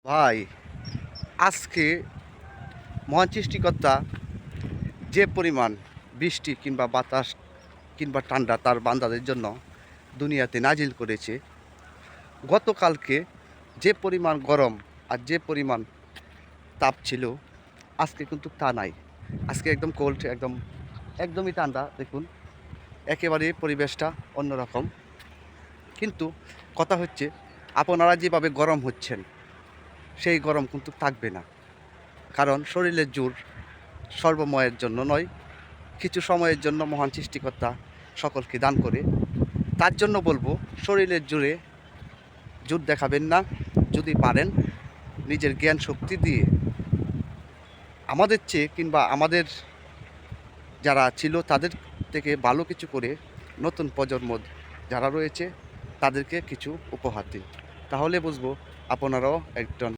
ভাই, আজকে মহান সৃষ্টিকর্তা যে পরিমাণ বৃষ্টি কিংবা বাতাস কিংবা ঠান্ডা তার বান্দাদের জন্য দুনিয়াতে নাজিল করেছে, গতকালকে যে পরিমাণ গরম আর যে পরিমাণ তাপ ছিল, আজকে কিন্তু তা নাই। আজকে একদম কোল্ড, একদমই ঠান্ডা। দেখুন, একেবারে পরিবেশটা অন্যরকম। কিন্তু কথা হচ্ছে, আপনারা যেভাবে গরম হচ্ছেন, সেই গরম কিন্তু থাকবে না। কারণ শরীরের জোর সর্বময়ের জন্য নয়, কিছু সময়ের জন্য মহান সৃষ্টিকর্তা সকলকে দান করে। তার জন্য বলবো, শরীরের জোরে জোর দেখাবেন না। যদি পারেন, নিজের জ্ঞান শক্তি দিয়ে আমাদের চেয়ে কিংবা আমাদের যারা ছিল তাদের থেকে ভালো কিছু করে নতুন প্রজন্ম যারা রয়েছে তাদেরকে কিছু উপহার দিন। তাহলে বুঝবো আপনারাও একজন